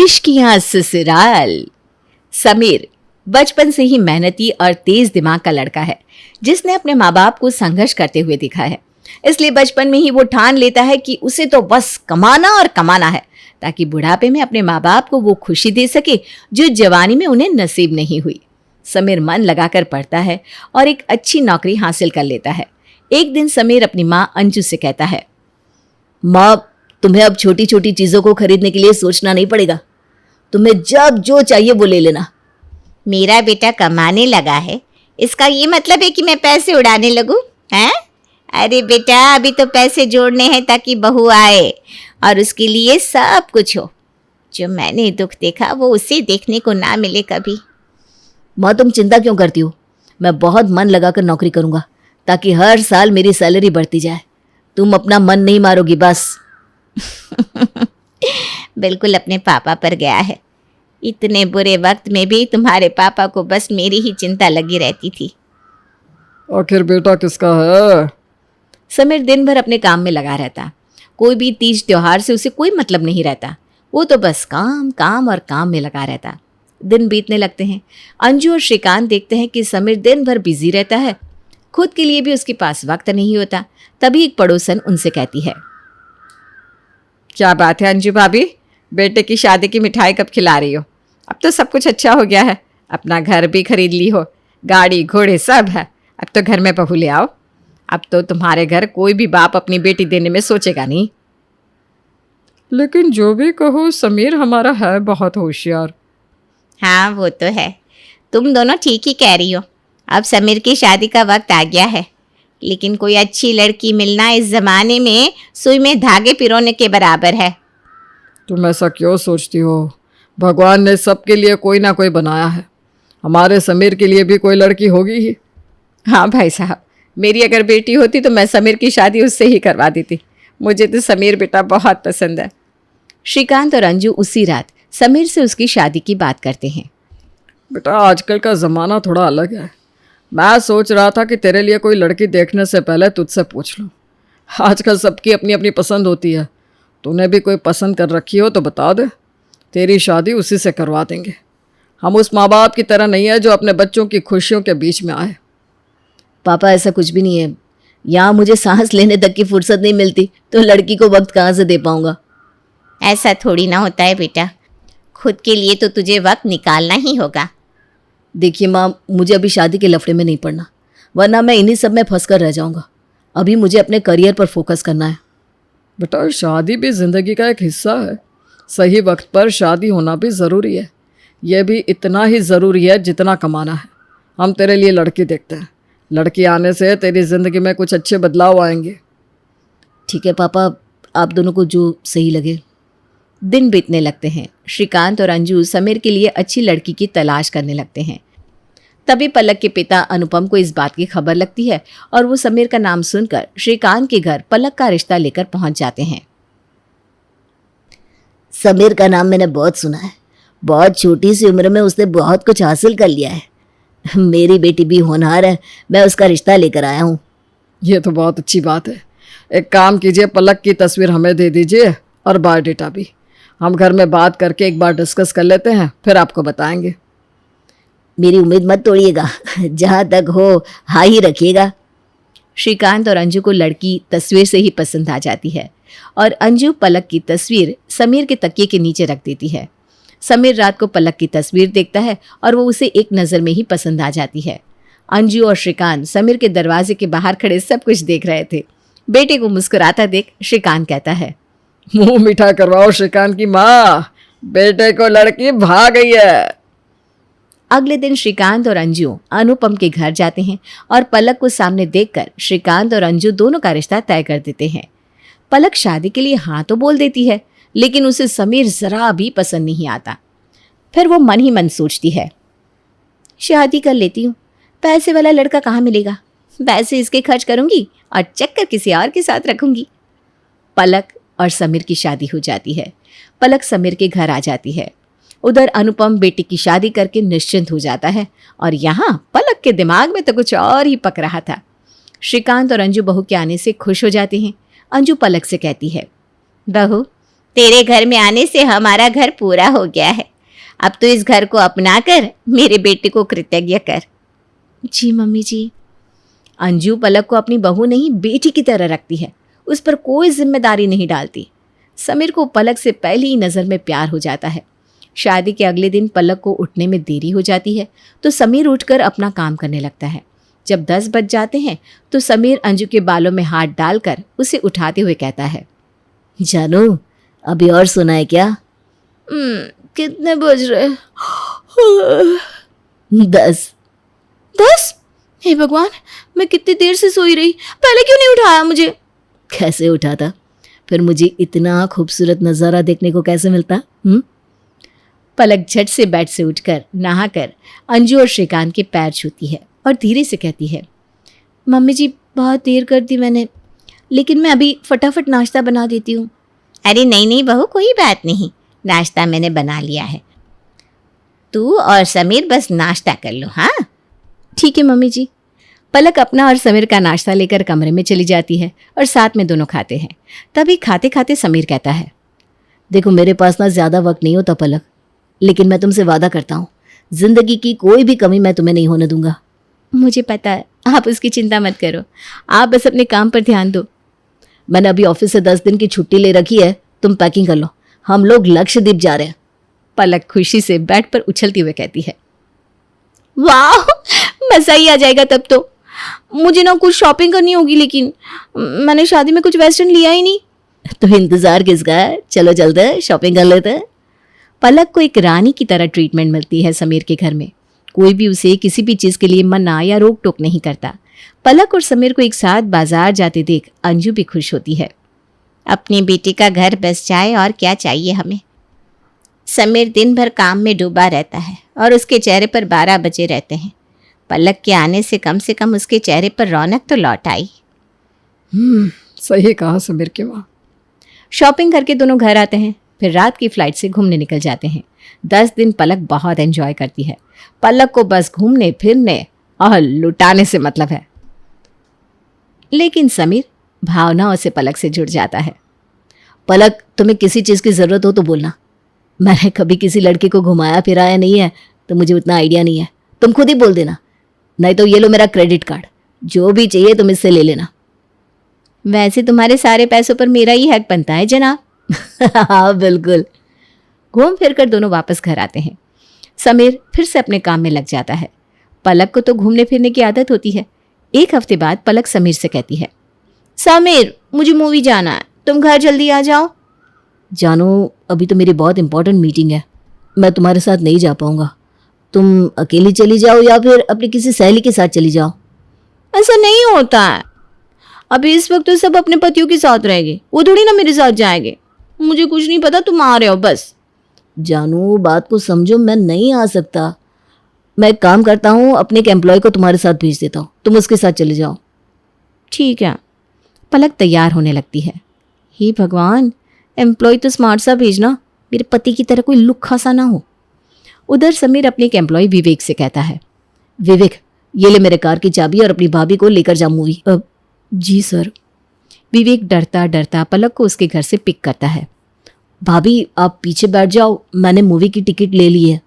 इश्कियां ससुराल। समीर बचपन से ही मेहनती और तेज दिमाग का लड़का है, जिसने अपने माँ बाप को संघर्ष करते हुए देखा है। इसलिए बचपन में ही वो ठान लेता है कि उसे तो बस कमाना और कमाना है, ताकि बुढ़ापे में अपने माँ बाप को वो खुशी दे सके जो जवानी में उन्हें नसीब नहीं हुई। समीर मन लगाकर पढ़ता है और एक अच्छी नौकरी हासिल कर लेता है। एक दिन समीर अपनी माँ अंजू से कहता है, माँ, तुम्हें अब छोटी छोटी चीजों को खरीदने के लिए सोचना नहीं पड़ेगा। तुम्हें जब जो चाहिए वो ले लेना। मेरा बेटा कमाने लगा है, इसका ये मतलब है कि मैं पैसे उड़ाने लगूं? हैं? अरे बेटा, अभी तो पैसे जोड़ने हैं ताकि बहू आए और उसके लिए सब कुछ हो। जो मैंने दुख देखा वो उसे देखने को ना मिले कभी। माँ, तुम चिंता क्यों करती हो? मैं बहुत मन लगाकर नौकरी करूंगा ताकि हर साल मेरी सैलरी बढ़ती जाए। तुम अपना मन नहीं मारोगी बस। बिल्कुल अपने पापा पर गया है। इतने बुरे वक्त में भी तुम्हारे पापा को बस मेरी ही चिंता लगी रहती थी। आखिर बेटा किसका है? समीर दिन भर अपने काम में लगा रहता। कोई भी तीज त्योहार से उसे कोई मतलब नहीं रहता। वो तो बस काम काम और काम में लगा रहता। दिन बीतने लगते हैं। अंजू और श्रीकांत देखते हैं कि समीर दिन भर बिजी रहता है, खुद के लिए भी उसके पास वक्त नहीं होता। तभी एक पड़ोसन उनसे कहती है, क्या बात है अंजू भाभी, बेटे की शादी की मिठाई कब खिला रही हो? अब तो सब कुछ अच्छा हो गया है, अपना घर भी खरीद ली हो, गाड़ी घोड़े सब है। अब तो घर में बहू ले आओ। अब तो तुम्हारे घर कोई भी बाप अपनी बेटी देने में सोचेगा नहीं। लेकिन जो भी कहो, समीर हमारा है बहुत होशियार। हाँ वो तो है, तुम दोनों ठीक ही कह रही हो। अब समीर की शादी का वक्त आ गया है, लेकिन कोई अच्छी लड़की मिलना इस जमाने में सुई में धागे पिरोने के बराबर है। तुम ऐसा क्यों सोचती हो? भगवान ने सबके लिए कोई ना कोई बनाया है। हमारे समीर के लिए भी कोई लड़की होगी ही। हाँ भाई साहब, मेरी अगर बेटी होती तो मैं समीर की शादी उससे ही करवा देती। मुझे तो समीर बेटा बहुत पसंद है। श्रीकांत और अंजू उसी रात समीर से उसकी शादी की बात करते हैं। बेटा, आजकल का ज़माना थोड़ा अलग है। मैं सोच रहा था कि तेरे लिए कोई लड़की देखने से पहले तुझसे पूछ लूँ। आजकल सबकी अपनी अपनी पसंद होती है। तूने भी कोई पसंद कर रखी हो तो बता दे, तेरी शादी उसी से करवा देंगे। हम उस माँ बाप की तरह नहीं है जो अपने बच्चों की खुशियों के बीच में आए। पापा, ऐसा कुछ भी नहीं है। यहाँ मुझे सांस लेने तक की फुर्सत नहीं मिलती, तो लड़की को वक्त कहाँ से दे पाऊंगा? ऐसा थोड़ी ना होता है बेटा, खुद के लिए तो तुझे वक्त निकालना ही होगा। देखिए माँ, मुझे अभी शादी के लफड़े में नहीं पड़ना, वरना मैं इन्हीं सब में फंस कर रह जाऊंगा। अभी मुझे अपने करियर पर फोकस करना है। बेटा, शादी भी ज़िंदगी का एक हिस्सा है। सही वक्त पर शादी होना भी ज़रूरी है। यह भी इतना ही ज़रूरी है जितना कमाना है। हम तेरे लिए लड़की देखते हैं। लड़की आने से तेरी ज़िंदगी में कुछ अच्छे बदलाव आएंगे। ठीक है पापा, आप दोनों को जो सही लगे। दिन बीतने लगते हैं। श्रीकांत और अंजू समीर के लिए अच्छी लड़की की तलाश करने लगते हैं। तभी पलक के पिता अनुपम को इस बात की खबर लगती है और वो समीर का नाम सुनकर श्रीकांत के घर पलक का रिश्ता लेकर पहुंच जाते हैं। समीर का नाम मैंने बहुत सुना है। बहुत छोटी सी उम्र में उसने बहुत कुछ हासिल कर लिया है। मेरी बेटी भी होनहार है, मैं उसका रिश्ता लेकर आया हूँ। ये तो बहुत अच्छी बात है। एक काम कीजिए, पलक की तस्वीर हमें दे दीजिए और बायोडेटा भी। हम घर में बात करके एक बार डिस्कस कर लेते हैं, फिर आपको बताएंगे। मेरी उम्मीद मत तोड़िएगा, जहाँ तक हो हाँ ही रखिएगा। श्रीकांत और अंजू को लड़की तस्वीर से ही पसंद आ जाती है और अंजू पलक की तस्वीर समीर के तकिए के नीचे रख देती है। समीर रात को पलक की तस्वीर देखता है और वो उसे एक नज़र में ही पसंद आ जाती है। अंजू और श्रीकांत समीर के दरवाजे के बाहर खड़े सब कुछ देख रहे थे। बेटे को मुस्कुराता देख श्रीकांत कहता है, मुंह मीठा करवाओ श्रीकांत की माँ, बेटे को लड़की भा गई है। अगले दिन श्रीकांत और अंजू अनुपम के घर जाते हैं और पलक को सामने देखकर श्रीकांत और अंजू दोनों का रिश्ता तय कर देते हैं। पलक शादी के लिए हाँ तो बोल देती है, लेकिन उसे समीर जरा भी पसंद नहीं आता। फिर वो मन ही मन सोचती है, शादी कर लेती हूँ, पैसे वाला लड़का कहाँ मिलेगा, पैसे इसके खर्च करूंगी और चक्कर किसी और के साथ रखूंगी। पलक और समीर की शादी हो जाती है। पलक समीर के घर आ जाती है। उधर अनुपम बेटी की शादी करके निश्चिंत हो जाता है और यहाँ पलक के दिमाग में तो कुछ और ही पक रहा था। श्रीकांत और अंजू बहू के आने से खुश हो जाते हैं। अंजू पलक से कहती है, बहू, तेरे घर में आने से हमारा घर पूरा हो गया है। अब तो इस घर को अपना कर मेरे बेटे को कृतज्ञ कर। जी मम्मी जी। अंजू पलक को अपनी बहू नहीं बेटी की तरह रखती है, उस पर कोई जिम्मेदारी नहीं डालती। समीर को पलक से पहली ही नज़र में प्यार हो जाता है। शादी के अगले दिन पलक को उठने में देरी हो जाती है तो समीर उठकर अपना काम करने लगता है। जब 10 बज जाते हैं तो समीर अंजू के बालों में हाथ डालकर उसे उठाते हुए कहता है, जानू अभी और सोना है क्या? कितने बज रहे? 10। 10? हे भगवान, मैं कितनी देर से सोई रही, पहले क्यों नहीं उठाया मुझे? कैसे उठाता? फिर मुझे इतना खूबसूरत नज़ारा देखने को कैसे मिलता? पलक झट से बेड से उठकर नहाकर अंजू और श्रीकांत के पैर छूती है और धीरे से कहती है, मम्मी जी बहुत देर कर दी मैंने, लेकिन मैं अभी फटाफट नाश्ता बना देती हूँ। अरे नहीं बहू, कोई बात नहीं, नाश्ता मैंने बना लिया है। तू और समीर बस नाश्ता कर लो। हाँ ठीक है मम्मी जी। पलक अपना और समीर का नाश्ता लेकर कमरे में चली जाती है और साथ में दोनों खाते हैं। तभी खाते खाते समीर कहता है, देखो मेरे पास ना ज़्यादा वक्त नहीं होता पलक, लेकिन मैं तुमसे वादा करता हूँ जिंदगी की कोई भी कमी मैं तुम्हें नहीं होने दूंगा। मुझे पता है, आप उसकी चिंता मत करो, आप बस अपने काम पर ध्यान दो। मैंने अभी ऑफिस से 10 दिन की छुट्टी ले रखी है, तुम पैकिंग कर लो, हम लोग लक्षद्वीप जा रहे हैं। पलक खुशी से बेड पर उछलती हुए कहती है, वाह मज़ा ही आ जाएगा तब तो। मुझे ना कुछ शॉपिंग करनी होगी, लेकिन मैंने शादी में कुछ वेस्टर्न लिया ही नहीं। तो इंतजार किसका है, चलो चलते हैं शॉपिंग कर लेते हैं। पलक को एक रानी की तरह ट्रीटमेंट मिलती है समीर के घर में। कोई भी उसे किसी भी चीज़ के लिए मना या रोक टोक नहीं करता। पलक और समीर को एक साथ बाजार जाते देख अंजू भी खुश होती है। अपनी बेटी का घर बस जाए और क्या चाहिए हमें। समीर दिन भर काम में डूबा रहता है और उसके चेहरे पर 12 बजे रहते हैं। पलक के आने से कम उसके चेहरे पर रौनक तो लौट आई। सही कहा समीर की माँ। शॉपिंग करके दोनों घर आते हैं, फिर रात की फ्लाइट से घूमने निकल जाते हैं। 10 दिन पलक बहुत एंजॉय करती है। पलक को बस घूमने फिरने और लुटाने से मतलब है। लेकिन समीर भावनाओं से पलक से जुड़ जाता है। पलक तुम्हें किसी चीज़ की ज़रूरत हो तो बोलना। मैंने कभी किसी लड़की को घुमाया फिराया नहीं है तो मुझे उतना आइडिया नहीं है, तुम खुद ही बोल देना। नहीं तो ये लो मेरा क्रेडिट कार्ड, जो भी चाहिए तुम इससे ले लेना। वैसे तुम्हारे सारे पैसों पर मेरा ही हक बनता है जनाब। हाँ बिल्कुल। घूम फिर कर दोनों वापस घर आते हैं। समीर फिर से अपने काम में लग जाता है। पलक को तो घूमने फिरने की आदत होती है। एक हफ्ते बाद पलक समीर से कहती है, समीर मुझे मूवी जाना है, तुम घर जल्दी आ जाओ। जानो अभी तो मेरी बहुत इंपॉर्टेंट मीटिंग है, मैं तुम्हारे साथ नहीं जा पाऊंगा। तुम अकेली चली जाओ या फिर अपनी किसी सहेली के साथ चली जाओ। ऐसा नहीं होता है, अभी इस वक्त तो सब अपने पतियों के साथ रहेंगे, वो थोड़ी ना मेरे साथ जाएंगे। मुझे कुछ नहीं पता, तुम आ रहे हो बस। जानू बात को समझो, मैं नहीं आ सकता। मैं एक काम करता हूँ, अपने एक एम्प्लॉय को तुम्हारे साथ भेज देता हूँ, तुम उसके साथ चले जाओ। ठीक है। पलक तैयार होने लगती है। हे भगवान, एम्प्लॉय तो स्मार्ट सा भेजना, मेरे पति की तरह कोई लुक्खा सा ना हो। उधर समीर अपने एक एम्प्लॉय विवेक से कहता है, विवेक ये ले मेरे कार की चाबी और अपनी भाभी को लेकर जा मूवी। जी सर। विवेक डरता डरता पलक को उसके घर से पिक करता है। भाभी आप पीछे बैठ जाओ, मैंने मूवी की टिकट ले ली है।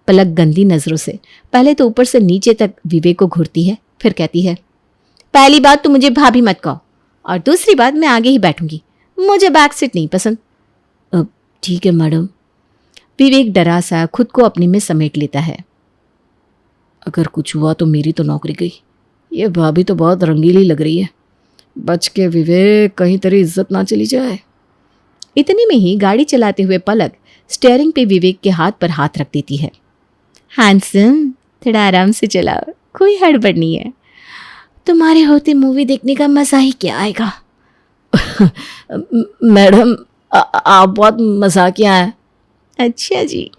पलक गंदी नज़रों से पहले तो ऊपर से नीचे तक विवेक को घूरती है, फिर कहती है, पहली बात तो मुझे भाभी मत कहो, और दूसरी बात मैं आगे ही बैठूंगी, मुझे बैक सीट नहीं पसंद। ठीक है मैडम। विवेक डरा सा खुद को अपने में समेट लेता है। अगर कुछ हुआ तो मेरी तो नौकरी गई। ये भाभी तो बहुत रंगीली लग रही है। बच के विवेक, कहीं तेरी इज्जत ना चली जाए। इतने में ही गाड़ी चलाते हुए पलक स्टीयरिंग पे विवेक के हाथ पर हाथ रख देती है। हैंडसम, थोड़ा आराम से चलाओ, कोई हड़बड़ नहीं है, तुम्हारे होते मूवी देखने का मज़ा ही क्या आएगा। मैडम आप बहुत मजाकिया हैं। अच्छा जी।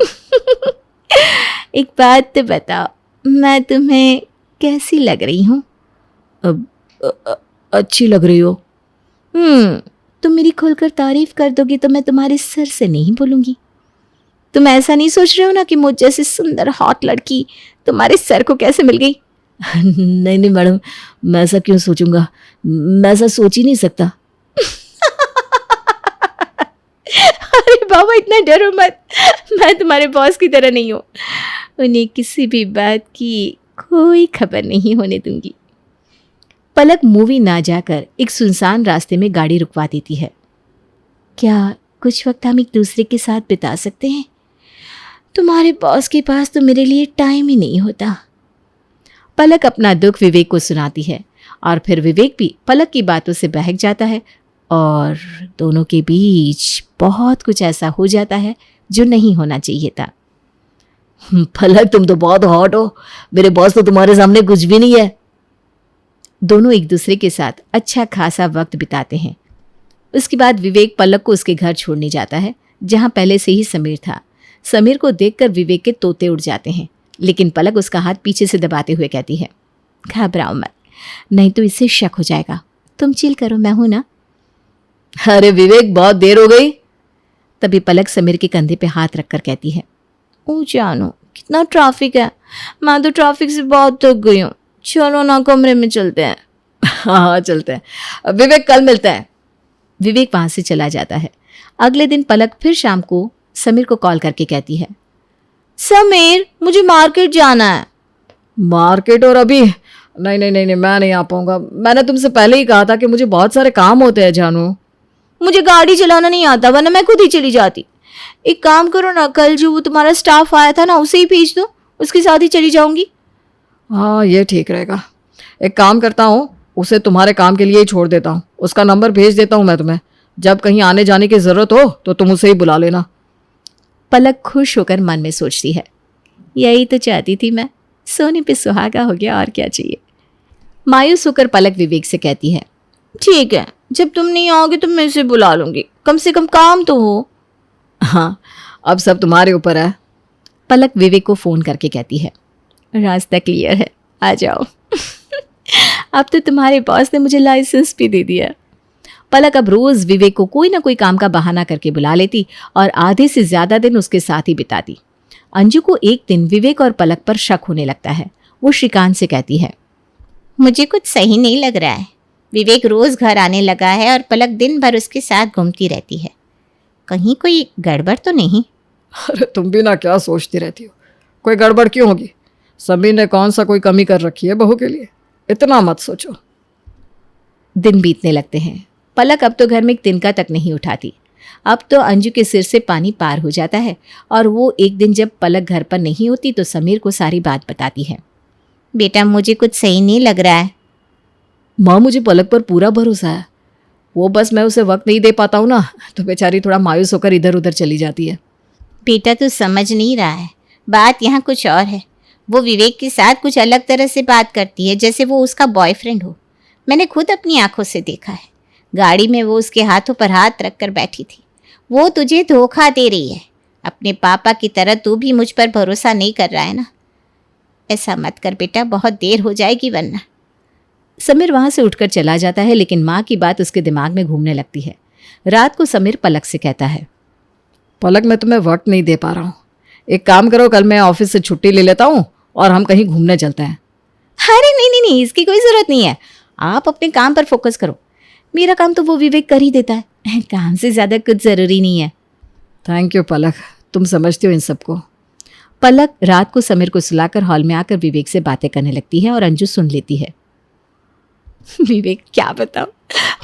एक बात तो बताओ, मैं तुम्हें कैसी लग रही हूँ? अच्छी लग रही हो। तुम मेरी खुलकर तारीफ कर दोगी तो मैं तुम्हारे सर से नहीं बोलूँगी। तुम ऐसा नहीं सोच रहे हो ना कि मुझ जैसी सुंदर हॉट लड़की तुम्हारे सर को कैसे मिल गई? नहीं नहीं मैडम, मैं ऐसा क्यों सोचूंगा, मैं ऐसा सोच ही नहीं सकता। बाबा इतना डरो मत, मैं तुम्हारे बॉस की तरह नहीं हूँ, उन्हें किसी भी बात की कोई खबर नहीं होने दूंगी। पलक मूवी ना जाकर एक सुनसान रास्ते में गाड़ी रुकवा देती है। क्या कुछ वक्त हम एक दूसरे के साथ बिता सकते हैं? तुम्हारे बॉस के पास तो मेरे लिए टाइम ही नहीं होता। पलक अपना दुख विवेक को सुनाती है और फिर विवेक भी पलक की बातों से बहक जाता है और दोनों के बीच बहुत कुछ ऐसा हो जाता है जो नहीं होना चाहिए था। पलक तुम तो बहुत हॉट हो, मेरे बॉस तो तुम्हारे सामने कुछ भी नहीं है। दोनों एक दूसरे के साथ अच्छा खासा वक्त बिताते हैं। उसके बाद विवेक पलक को उसके घर छोड़ने जाता है जहां पहले से ही समीर था। समीर को देखकर विवेक के तोते उड़ जाते हैं, लेकिन पलक उसका हाथ पीछे से दबाते हुए कहती है, घबराओ मत, नहीं तो इससे शक हो जाएगा, तुम चिल करो, मैं हूं ना। अरे विवेक बहुत देर हो गई। तभी पलक समीर के कंधे पे हाथ रखकर कहती है, ओ जानो कितना ट्रैफिक है, मैं तो ट्रैफिक से बहुत थक गई हूँ, चलो ना कमरे में चलते हैं। हाँ चलते हैं, विवेक कल मिलते हैं। विवेक वहां से चला जाता है। अगले दिन पलक फिर शाम को समीर को कॉल करके कहती है, समीर मुझे मार्केट जाना है। मार्केट? और अभी? नहीं नहीं नहीं नहीं, मैं नहीं आ पाऊंगा। मैंने तुमसे पहले ही कहा था कि मुझे बहुत सारे काम होते हैं जानू। मुझे गाड़ी चलाना नहीं आता, वरना मैं खुद ही चली जाती। एक काम करो ना, कल जो वो तुम्हारा स्टाफ आया था ना, उसे ही भेज दो, उसके साथ ही चली जाऊंगी। हाँ ये ठीक रहेगा। एक काम करता हूँ, उसे तुम्हारे काम के लिए ही छोड़ देता हूँ। उसका नंबर भेज देता हूँ मैं तुम्हें। जब कहीं आने जाने की ज़रूरत हो तो तुम उसे ही बुला लेना। पलक खुश होकर मन में सोचती है, यही तो चाहती थी मैं, सोने पे सुहागा हो गया, और क्या चाहिए। मायूस होकर पलक विवेक से कहती है, ठीक है, जब तुम नहीं आओगे तो मैं इसे बुला लूंगी, कम से कम काम तो हो। हाँ अब सब तुम्हारे ऊपर है। पलक विवेक को फ़ोन करके कहती है, रास्ता क्लियर है, आ जाओ। अब तो तुम्हारे बॉस ने मुझे लाइसेंस भी दे दिया। पलक अब रोज़ विवेक को कोई ना कोई काम का बहाना करके बुला लेती और आधे से ज़्यादा दिन उसके साथ ही बिताती। अंजू को एक दिन विवेक और पलक पर शक होने लगता है। वो श्रीकांत से कहती है, मुझे कुछ सही नहीं लग रहा है। विवेक रोज घर आने लगा है और पलक दिन भर उसके साथ घूमती रहती है। कहीं कोई गड़बड़ तो नहीं? अरे तुम भी ना क्या सोचती रहती हो, कोई गड़बड़ क्यों होगी? समीर ने कौन सा कोई कमी कर रखी है बहू के लिए, इतना मत सोचो। दिन बीतने लगते हैं। पलक अब तो घर में एक तिनका तक नहीं उठाती। अब तो अंजू के सिर से पानी पार हो जाता है और वो एक दिन जब पलक घर पर नहीं होती तो समीर को सारी बात बताती है। बेटा मुझे कुछ सही नहीं लग रहा है। माँ मुझे पलक पर पूरा भरोसा है, वो बस मैं उसे वक्त नहीं दे पाता हूँ ना, तो बेचारी थोड़ा मायूस होकर इधर उधर चली जाती है। बेटा तू समझ नहीं रहा है, बात यहाँ कुछ और है। वो विवेक के साथ कुछ अलग तरह से बात करती है, जैसे वो उसका बॉयफ्रेंड हो। मैंने खुद अपनी आंखों से देखा है। गाड़ी में वो उसके हाथों पर हाथ रखकर बैठी थी। वो तुझे धोखा दे रही है। अपने पापा की तरह तू भी मुझ पर भरोसा नहीं कर रहा है ना? ऐसा मत कर बेटा, बहुत देर हो जाएगी वरना। समीर वहां से उठकर चला जाता है, लेकिन माँ की बात उसके दिमाग में घूमने लगती है। रात को समीर पलक से कहता है, पलक मैं तुम्हें वक्त नहीं दे पा रहा हूँ, एक काम करो कल मैं ऑफिस से छुट्टी ले लेता हूँ और हम कहीं घूमने चलते हैं। अरे नहीं नहीं नहीं, इसकी कोई ज़रूरत नहीं है, आप अपने काम पर फोकस करो। मेरा काम तो वो विवेक कर ही देता है, काम से ज़्यादा कुछ ज़रूरी नहीं है। थैंक यू पलक, तुम समझती हो इन सबको। पलक रात को समीर को सुलाकर हॉल में आकर विवेक से बातें करने लगती है और अंजू सुन लेती है। विवेक क्या बताओ,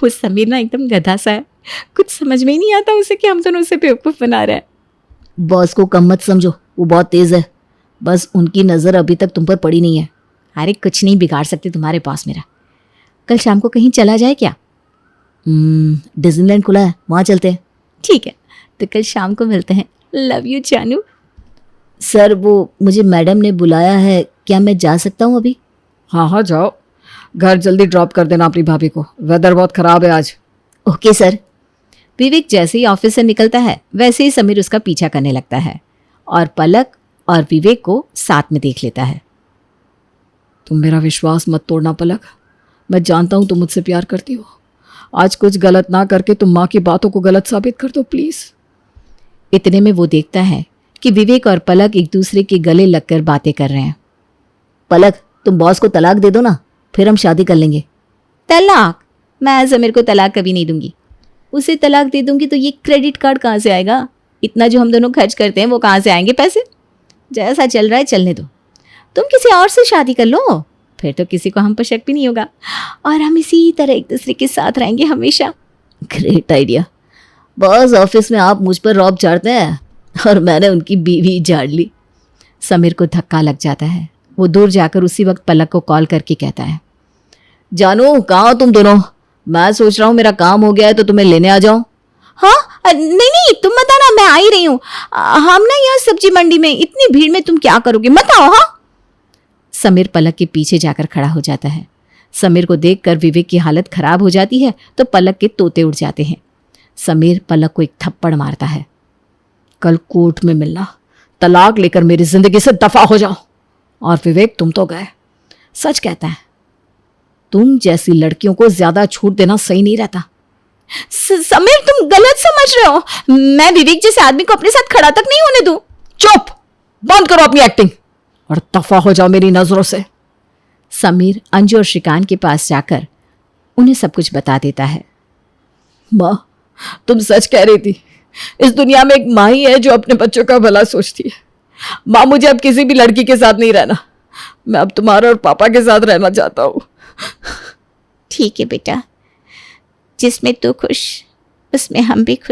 वो समीर ना एकदम गधा सा है, कुछ समझ में ही नहीं आता उसे कि हम दोनों उसे बेवकूफ़ बना रहे हैं। बॉस को कम मत समझो, वो बहुत तेज है, बस उनकी नज़र अभी तक तुम पर पड़ी नहीं है। अरे कुछ नहीं बिगाड़ सकते तुम्हारे पास मेरा। कल शाम को कहीं चला जाए क्या? डिज्नीलैंड खुला है, वहाँ चलते हैं। ठीक है, तो कल शाम को मिलते हैं। लव यू जानू। सर वो मुझे मैडम ने बुलाया है, क्या मैं जा सकता हूँ अभी? हाँ हाँ जाओ, घर जल्दी ड्रॉप कर देना अपनी भाभी को, वेदर बहुत ख़राब है आज। Okay sir. विवेक जैसे ही ऑफिस से निकलता है वैसे ही समीर उसका पीछा करने लगता है और पलक और विवेक को साथ में देख लेता है। तुम मेरा विश्वास मत तोड़ना पलक, मैं जानता हूँ तुम मुझसे प्यार करती हो। आज कुछ गलत ना करके तुम माँ की बातों को गलत साबित कर दो प्लीज़। इतने में वो देखता है कि विवेक और पलक एक दूसरे के गले लगकर बातें कर रहे हैं। पलक तुम बॉस को तलाक दे दो ना, फिर हम शादी कर लेंगे। तलाक? मैं समीर को तलाक कभी नहीं दूंगी। उसे तलाक दे दूंगी तो ये क्रेडिट कार्ड कहाँ से आएगा? इतना जो हम दोनों खर्च करते हैं वो कहाँ से आएंगे पैसे? जैसा चल रहा है चलने दो, तुम किसी और से शादी कर लो, फिर तो किसी को हम पर शक भी नहीं होगा और हम इसी तरह एक दूसरे के साथ रहेंगे हमेशा। Great idea. बॉस, ऑफिस में आप मुझ पर रौब झाड़ते हैं और मैंने उनकी बीवी झाड़ ली। समीर को धक्का लग जाता है। वो दूर जाकर उसी वक्त पलक को कॉल करके कहता है, जानू, कहाँ हो तुम दोनों? मैं सोच रहा हूँ मेरा काम हो गया है तो तुम्हें लेने आ जाऊं। हाँ नहीं नहीं तुम मत आना, मैं आ ही रही हूँ। हम ना यहाँ सब्जी मंडी में, इतनी भीड़ में तुम क्या करोगे, मत आओ। हाँ। समीर पलक के पीछे जाकर खड़ा हो जाता है। समीर को देखकर विवेक की हालत खराब हो जाती है तो पलक के तोते उड़ जाते हैं। समीर पलक को एक थप्पड़ मारता है। कल कोर्ट में मिलना, तलाक लेकर मेरी जिंदगी से दफा हो जाओ। और विवेक, तुम तो गए। सच कहता है, तुम जैसी लड़कियों को ज्यादा छूट देना सही नहीं रहता। समीर तुम गलत समझ रहे हो, मैं विवेक जैसे आदमी को अपने साथ खड़ा तक नहीं होने दूं। चुप, बंद करो अपनी एक्टिंग और दफा हो जाओ मेरी नजरों से। समीर अंजू और श्रीकांत के पास जाकर उन्हें सब कुछ बता देता है। माँ, तुम सच कह रही थी। इस दुनिया में एक माँ ही है जो अपने बच्चों का भला सोचती है। माँ, मुझे अब किसी भी लड़की के साथ नहीं रहना। मैं अब तुम्हारे और पापा के साथ रहना चाहता हूँ। ठीक है बेटा, जिसमें तू खुश उसमें हम भी खुश।